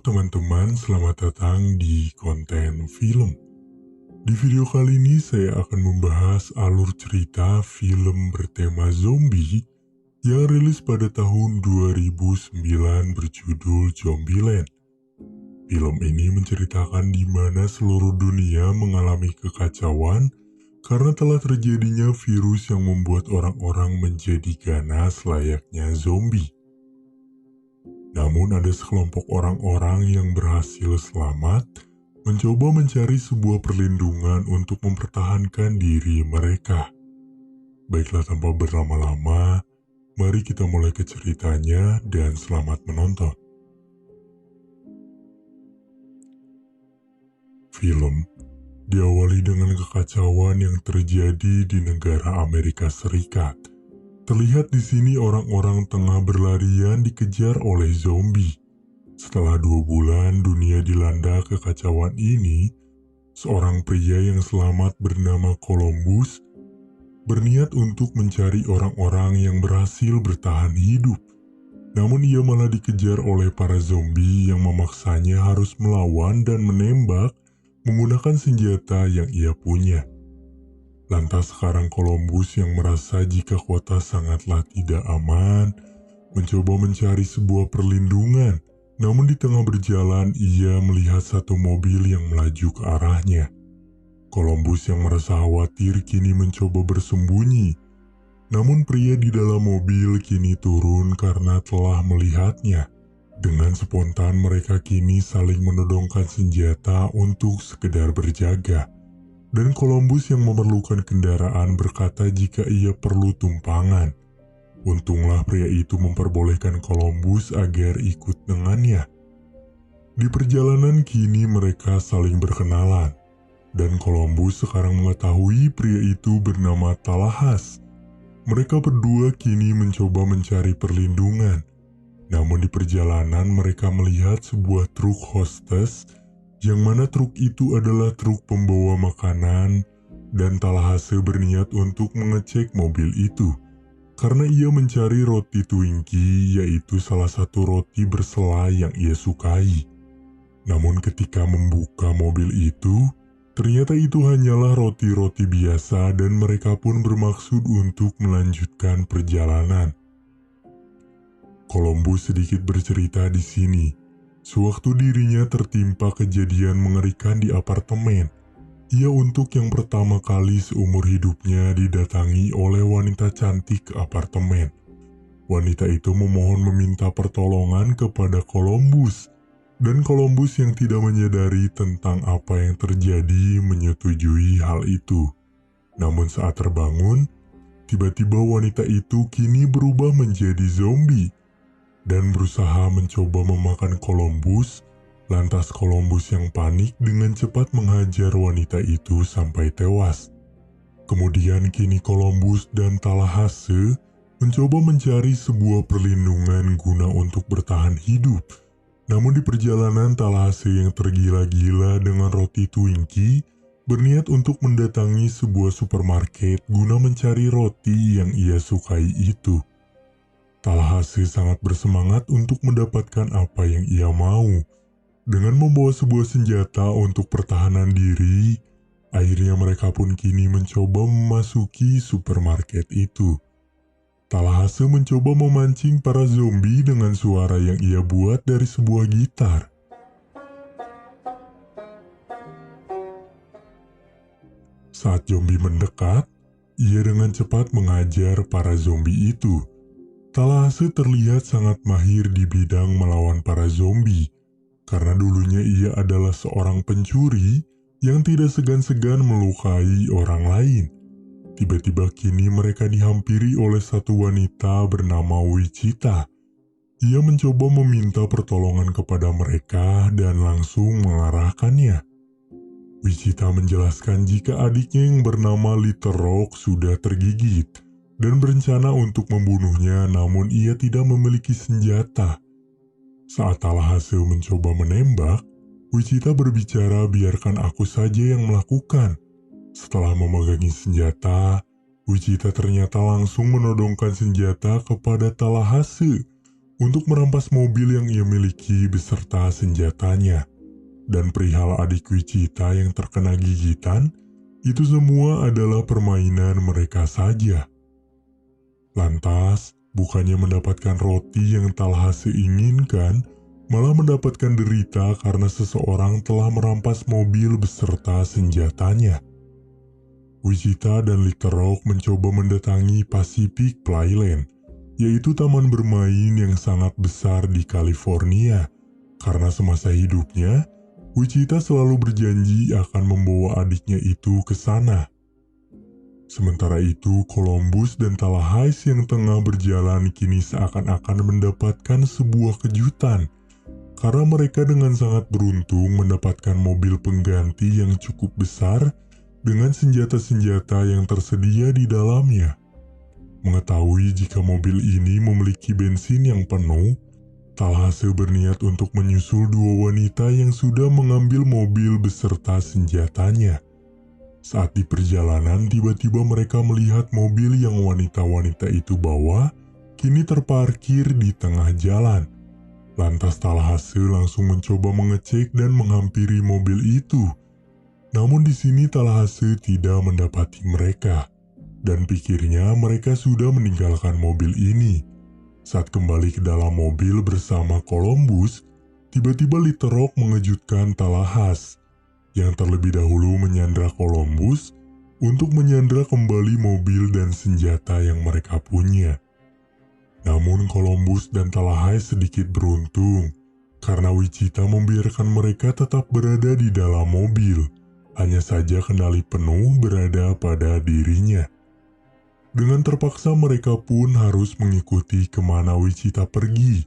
teman-teman, selamat datang di konten film. Di video kali ini saya akan membahas alur cerita film bertema zombie yang rilis pada tahun 2009 berjudul Zombieland. Film ini menceritakan di mana seluruh dunia mengalami kekacauan karena telah terjadinya virus yang membuat orang-orang menjadi ganas layaknya zombie. Namun ada sekelompok orang-orang yang berhasil selamat mencoba mencari sebuah perlindungan untuk mempertahankan diri mereka. Baiklah, tanpa berlama-lama, mari kita mulai ke ceritanya dan selamat menonton. Film diawali dengan kekacauan yang terjadi di negara Amerika Serikat. Terlihat di sini orang-orang tengah berlarian dikejar oleh zombie. Setelah 2 bulan dunia dilanda kekacauan ini, seorang pria yang selamat bernama Columbus berniat untuk mencari orang-orang yang berhasil bertahan hidup. Namun ia malah dikejar oleh para zombie yang memaksanya harus melawan dan menembak menggunakan senjata yang ia punya. Lantas sekarang Columbus yang merasa jika kota sangatlah tidak aman, mencoba mencari sebuah perlindungan. Namun di tengah berjalan ia melihat satu mobil yang melaju ke arahnya. Columbus yang merasa khawatir kini mencoba bersembunyi. Namun pria di dalam mobil kini turun karena telah melihatnya. Dengan spontan mereka kini saling menodongkan senjata untuk sekedar berjaga. Dan Columbus yang memerlukan kendaraan berkata jika ia perlu tumpangan. Untunglah pria itu memperbolehkan Columbus agar ikut dengannya. Di perjalanan kini mereka saling berkenalan. Dan Columbus sekarang mengetahui pria itu bernama Talahas. Mereka berdua kini mencoba mencari perlindungan. Namun di perjalanan mereka melihat sebuah truk hostess yang mana truk itu adalah truk pembawa makanan, dan Talahase berniat untuk mengecek mobil itu karena ia mencari roti Twinkie, yaitu salah satu roti berselai yang ia sukai. Namun ketika membuka mobil itu, ternyata itu hanyalah roti-roti biasa dan mereka pun bermaksud untuk melanjutkan perjalanan. Columbus sedikit bercerita di sini. Sewaktu dirinya tertimpa kejadian mengerikan di apartemen, ia untuk yang pertama kali seumur hidupnya didatangi oleh wanita cantik ke apartemen. Wanita itu memohon meminta pertolongan kepada Columbus, dan Columbus yang tidak menyadari tentang apa yang terjadi menyetujui hal itu. Namun saat terbangun, tiba-tiba wanita itu kini berubah menjadi zombie dan berusaha mencoba memakan Columbus. Lantas Columbus yang panik dengan cepat menghajar wanita itu sampai tewas. Kemudian kini Columbus dan Talahase mencoba mencari sebuah perlindungan guna untuk bertahan hidup. Namun di perjalanan Talahase yang tergila-gila dengan roti Twinkie berniat untuk mendatangi sebuah supermarket guna mencari roti yang ia sukai itu. Talahase sangat bersemangat untuk mendapatkan apa yang ia mau. Dengan membawa sebuah senjata untuk pertahanan diri, akhirnya mereka pun kini mencoba memasuki supermarket itu. Talahase mencoba memancing para zombie dengan suara yang ia buat dari sebuah gitar. Saat zombie mendekat, ia dengan cepat menghajar para zombie itu. Talahase terlihat sangat mahir di bidang melawan para zombie, karena dulunya ia adalah seorang pencuri yang tidak segan-segan melukai orang lain. Tiba-tiba kini mereka dihampiri oleh satu wanita bernama Wichita. Ia mencoba meminta pertolongan kepada mereka dan langsung mengarahkannya. Wichita menjelaskan jika adiknya yang bernama Little Rock sudah tergigit dan berencana untuk membunuhnya, namun ia tidak memiliki senjata. Saat Talahase mencoba menembak, Wichita berbicara, "Biarkan aku saja yang melakukan." Setelah memegangi senjata, Wichita ternyata langsung menodongkan senjata kepada Talahase. untuk merampas mobil yang ia miliki beserta senjatanya. Dan perihal adik Wichita yang terkena gigitan, itu semua adalah permainan mereka saja. Lantas, bukannya mendapatkan roti yang Talhase inginkan, malah mendapatkan derita karena seseorang telah merampas mobil beserta senjatanya. Wichita dan Little Rock mencoba mendatangi Pacific Playland, yaitu taman bermain yang sangat besar di California, karena semasa hidupnya, Wichita selalu berjanji akan membawa adiknya itu ke sana. Sementara itu, Columbus dan Tallahassee yang tengah berjalan kini seakan-akan mendapatkan sebuah kejutan, karena mereka dengan sangat beruntung mendapatkan mobil pengganti yang cukup besar dengan senjata-senjata yang tersedia di dalamnya. Mengetahui jika mobil ini memiliki bensin yang penuh, Tallahassee berniat untuk menyusul dua wanita yang sudah mengambil mobil beserta senjatanya. Saat di perjalanan, tiba-tiba mereka melihat mobil yang wanita-wanita itu bawa kini terparkir di tengah jalan. Lantas Tallahassee langsung mencoba mengecek dan menghampiri mobil itu. Namun di sini Tallahassee tidak mendapati mereka, dan pikirnya mereka sudah meninggalkan mobil ini. Saat kembali ke dalam mobil bersama Columbus, tiba-tiba Little Rock mengejutkan Tallahassee, yang terlebih dahulu menyandra Columbus untuk menyandra kembali mobil dan senjata yang mereka punya. Namun Columbus dan Tallahassee sedikit beruntung, karena Wichita membiarkan mereka tetap berada di dalam mobil, hanya saja kendali penuh berada pada dirinya. Dengan terpaksa mereka pun harus mengikuti kemana Wichita pergi,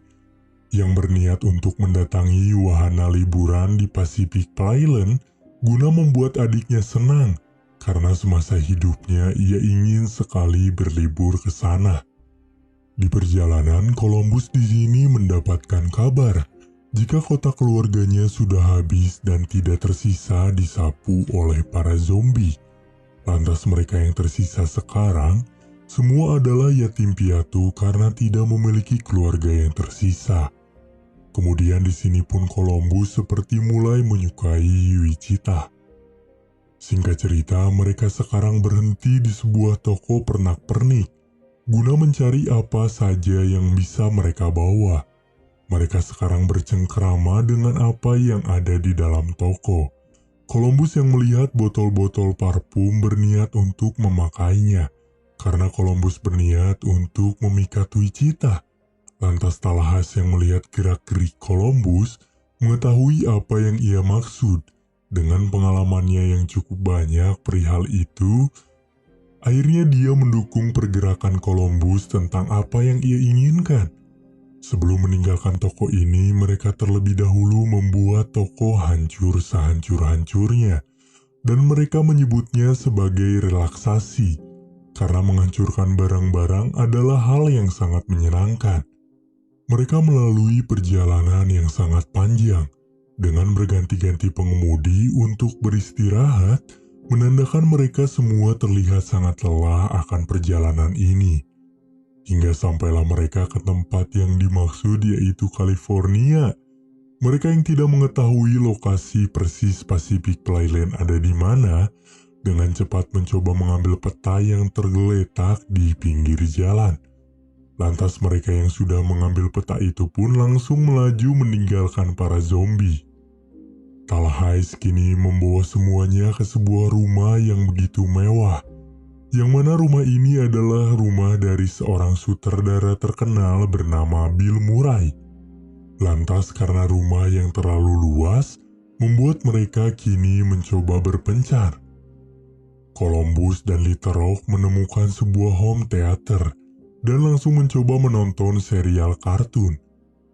yang berniat untuk mendatangi wahana liburan di Pacific Playland guna membuat adiknya senang, karena semasa hidupnya ia ingin sekali berlibur ke sana. Di perjalanan, Columbus di sini mendapatkan kabar jika kota keluarganya sudah habis dan tidak tersisa disapu oleh para zombie. Lantas mereka yang tersisa sekarang, semua adalah yatim piatu karena tidak memiliki keluarga yang tersisa. Kemudian di sini pun Columbus seperti mulai menyukai Wichita. Singkat cerita, mereka sekarang berhenti di sebuah toko pernak-pernik guna mencari apa saja yang bisa mereka bawa. Mereka sekarang bercengkrama dengan apa yang ada di dalam toko. Columbus yang melihat botol-botol parfum berniat untuk memakainya, karena Columbus berniat untuk memikat Wichita. Lantas Tallahassee yang melihat gerak-gerik Columbus mengetahui apa yang ia maksud. Dengan pengalamannya yang cukup banyak perihal itu, akhirnya dia mendukung pergerakan Columbus tentang apa yang ia inginkan. Sebelum meninggalkan toko ini, mereka terlebih dahulu membuat toko hancur sehancur-hancurnya, dan mereka menyebutnya sebagai relaksasi, karena menghancurkan barang-barang adalah hal yang sangat menyenangkan. Mereka melalui perjalanan yang sangat panjang, dengan berganti-ganti pengemudi untuk beristirahat, menandakan mereka semua terlihat sangat lelah akan perjalanan ini. Hingga sampailah mereka ke tempat yang dimaksud, yaitu California. Mereka yang tidak mengetahui lokasi persis Pacific Playland ada di mana, dengan cepat mencoba mengambil peta yang tergeletak di pinggir jalan. Lantas mereka yang sudah mengambil peta itu pun langsung melaju meninggalkan para zombie. Tallahassee kini membawa semuanya ke sebuah rumah yang begitu mewah, yang mana rumah ini adalah rumah dari seorang sutradara terkenal bernama Bill Murray. Lantas karena rumah yang terlalu luas, membuat mereka kini mencoba berpencar. Columbus dan Little Rock menemukan sebuah home theater dan langsung mencoba menonton serial kartun.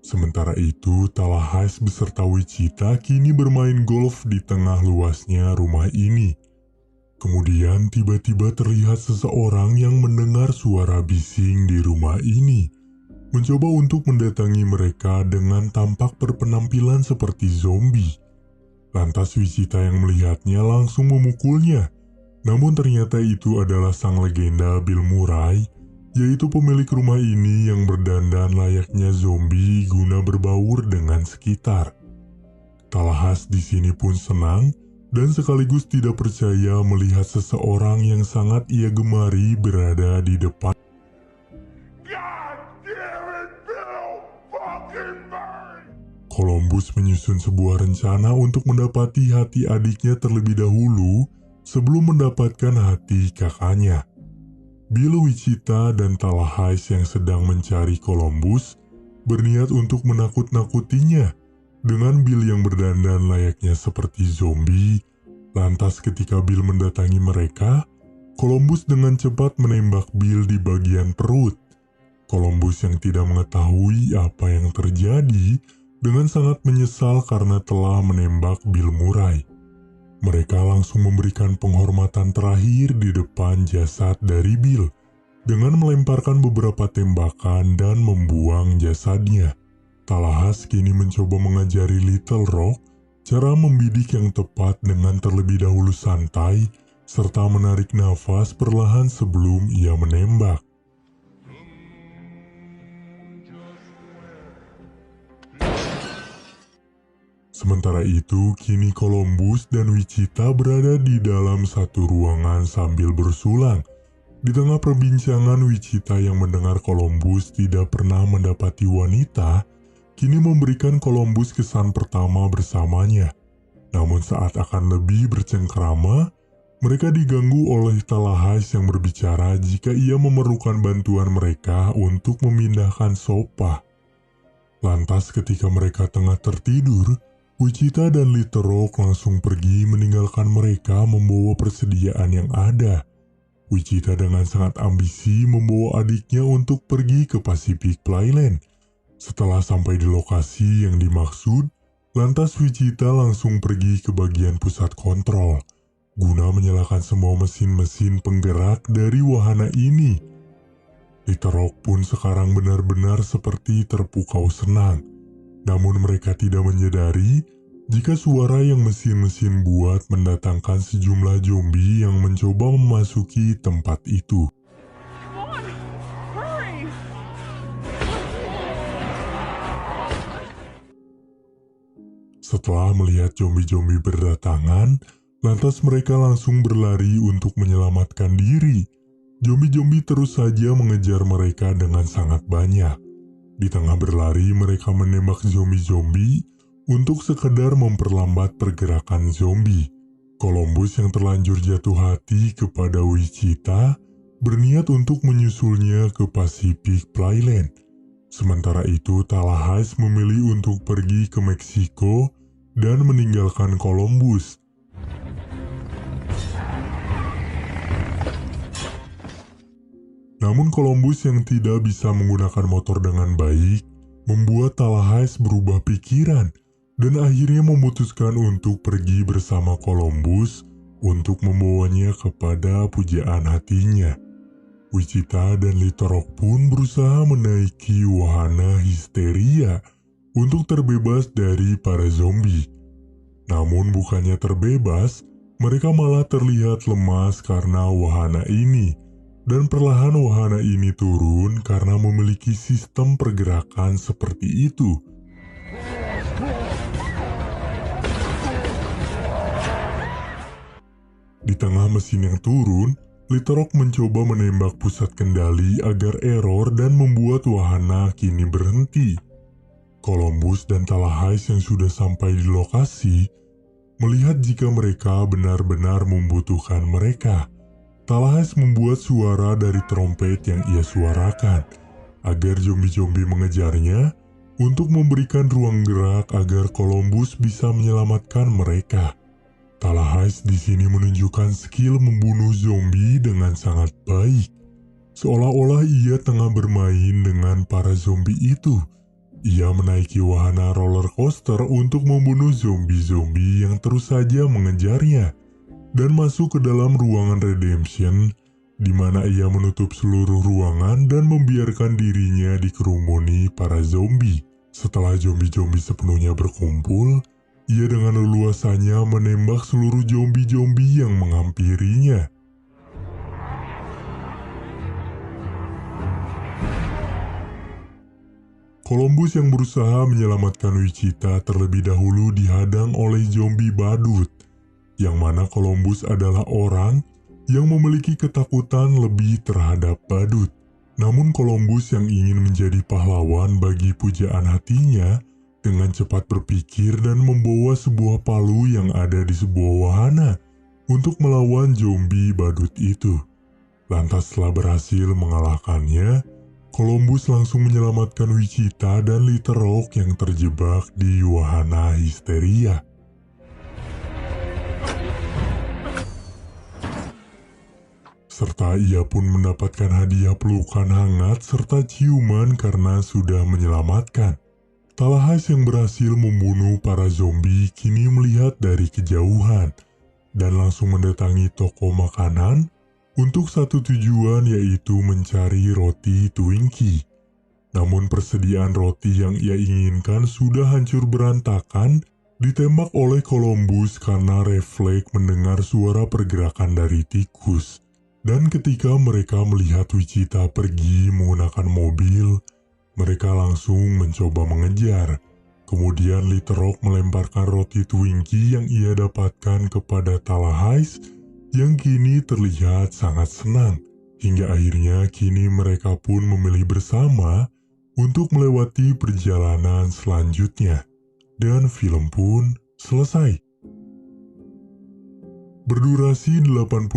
Sementara itu, Tallahassee beserta Wichita kini bermain golf di tengah luasnya rumah ini. Kemudian tiba-tiba terlihat seseorang yang mendengar suara bising di rumah ini, mencoba untuk mendatangi mereka dengan tampak berpenampilan seperti zombie. Lantas Wichita yang melihatnya langsung memukulnya. Namun ternyata itu adalah sang legenda Bill Murray yaitu pemilik rumah ini yang berdandan layaknya zombie guna berbaur dengan sekitar. Talahas di sini pun senang dan sekaligus tidak percaya melihat seseorang yang sangat ia gemari berada di depan. Columbus menyusun sebuah rencana untuk mendapati hati adiknya terlebih dahulu sebelum mendapatkan hati kakaknya. Bill, Wichita, dan Talahais yang sedang mencari Columbus berniat untuk menakut-nakutinya dengan Bill yang berdandan layaknya seperti zombie. Lantas ketika Bill mendatangi mereka, Columbus dengan cepat menembak Bill di bagian perut. Columbus yang tidak mengetahui apa yang terjadi dengan sangat menyesal karena telah menembak Bill Murray. Mereka langsung memberikan penghormatan terakhir di depan jasad dari Bill dengan melemparkan beberapa tembakan dan membuang jasadnya. Talahas kini mencoba mengajari Little Rock cara membidik yang tepat dengan terlebih dahulu santai serta menarik nafas perlahan sebelum ia menembak. Sementara itu, kini Columbus dan Wichita berada di dalam satu ruangan sambil bersulang. Di tengah perbincangan, Wichita yang mendengar Columbus tidak pernah mendapati wanita, kini memberikan Columbus kesan pertama bersamanya. Namun saat akan lebih bercengkrama, mereka diganggu oleh Talahais yang berbicara jika ia memerlukan bantuan mereka untuk memindahkan sofa. Lantas ketika mereka tengah tertidur, Wichita dan Little Rock langsung pergi meninggalkan mereka membawa persediaan yang ada. Wichita dengan sangat ambisi membawa adiknya untuk pergi ke Pacific Playland. Setelah sampai di lokasi yang dimaksud, lantas Wichita langsung pergi ke bagian pusat kontrol, guna menyalakan semua mesin-mesin penggerak dari wahana ini. Little Rock pun sekarang benar-benar seperti terpukau senang. Namun mereka tidak menyadari jika suara yang mesin-mesin buat mendatangkan sejumlah zombie yang mencoba memasuki tempat itu. Setelah melihat zombie-zombie berdatangan, lantas mereka langsung berlari untuk menyelamatkan diri. Zombie-zombie terus saja mengejar mereka dengan sangat banyak. Di tengah berlari, mereka menembak zombie-zombie untuk sekedar memperlambat pergerakan zombie. Columbus yang terlanjur jatuh hati kepada Wichita berniat untuk menyusulnya ke Pacific Playland. Sementara itu, Talahais memilih untuk pergi ke Meksiko dan meninggalkan Columbus. Namun Columbus yang tidak bisa menggunakan motor dengan baik membuat Talahais berubah pikiran dan akhirnya memutuskan untuk pergi bersama Columbus untuk membawanya kepada pujaan hatinya. Wichita dan Little Rock pun berusaha menaiki wahana histeria untuk terbebas dari para zombie. Namun bukannya terbebas, mereka malah terlihat lemas karena wahana ini. Dan perlahan wahana ini turun karena memiliki sistem pergerakan seperti itu. Di tengah mesin yang turun, Little Rock mencoba menembak pusat kendali agar error dan membuat wahana kini berhenti. Columbus dan Talahais yang sudah sampai di lokasi melihat jika mereka benar-benar membutuhkan mereka. Talahais membuat suara dari trompet yang ia suarakan agar zombie-zombie mengejarnya untuk memberikan ruang gerak agar Columbus bisa menyelamatkan mereka. Talahais di sini menunjukkan skill membunuh zombie dengan sangat baik, seolah-olah ia tengah bermain dengan para zombie itu. Ia menaiki wahana roller coaster untuk membunuh zombie-zombie yang terus saja mengejarnya. Dan masuk ke dalam ruangan redemption, di mana ia menutup seluruh ruangan dan membiarkan dirinya dikerumuni para zombie. Setelah zombie-zombie sepenuhnya berkumpul, ia dengan leluasanya menembak seluruh zombie-zombie yang menghampirinya. Columbus yang berusaha menyelamatkan Wichita terlebih dahulu dihadang oleh zombie badut, yang mana Columbus adalah orang yang memiliki ketakutan lebih terhadap badut. Namun Columbus yang ingin menjadi pahlawan bagi pujaan hatinya dengan cepat berpikir dan membawa sebuah palu yang ada di sebuah wahana untuk melawan zombie badut itu. Lantas setelah berhasil mengalahkannya, Columbus langsung menyelamatkan Wichita dan Little Rock yang terjebak di wahana histeria. Serta ia pun mendapatkan hadiah pelukan hangat serta ciuman karena sudah menyelamatkan. Tallahassee yang berhasil membunuh para zombie kini melihat dari kejauhan dan langsung mendatangi toko makanan untuk satu tujuan, yaitu mencari roti Twinkie. Namun persediaan roti yang ia inginkan sudah hancur berantakan ditembak oleh Columbus karena refleks mendengar suara pergerakan dari tikus. Dan ketika mereka melihat Wichita pergi menggunakan mobil, mereka langsung mencoba mengejar. Kemudian Little Rock melemparkan roti Twinkie yang ia dapatkan kepada Tallahassee yang kini terlihat sangat senang. Hingga akhirnya kini mereka pun memilih bersama untuk melewati perjalanan selanjutnya. Dan film pun selesai. Berdurasi 88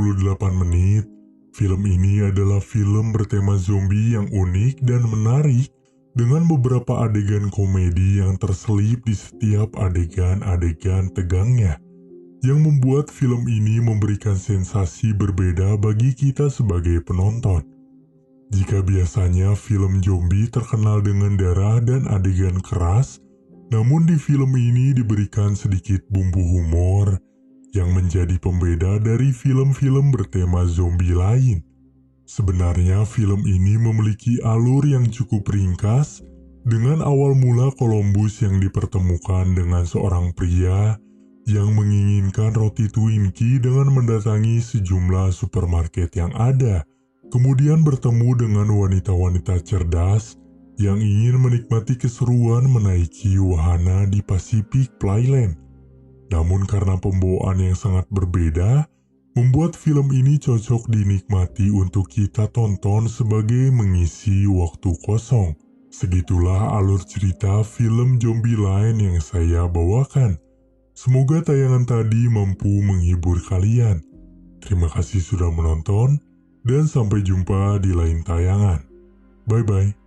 menit, film ini adalah film bertema zombie yang unik dan menarik dengan beberapa adegan komedi yang terselip di setiap adegan-adegan tegangnya, yang membuat film ini memberikan sensasi berbeda bagi kita sebagai penonton. Jika biasanya film zombie terkenal dengan darah dan adegan keras, namun di film ini diberikan sedikit bumbu humor yang menjadi pembeda dari film-film bertema zombie lain. Sebenarnya film ini memiliki alur yang cukup ringkas, dengan awal mula Columbus yang dipertemukan dengan seorang pria yang menginginkan roti Twinkie dengan mendatangi sejumlah supermarket yang ada. Kemudian bertemu dengan wanita-wanita cerdas yang ingin menikmati keseruan menaiki wahana di Pacific Playland. Namun karena pembawaan yang sangat berbeda, membuat film ini cocok dinikmati untuk kita tonton sebagai mengisi waktu kosong. Segitulah alur cerita film zombie lain yang saya bawakan. Semoga tayangan tadi mampu menghibur kalian. Terima kasih sudah menonton, dan sampai jumpa di lain tayangan. Bye-bye.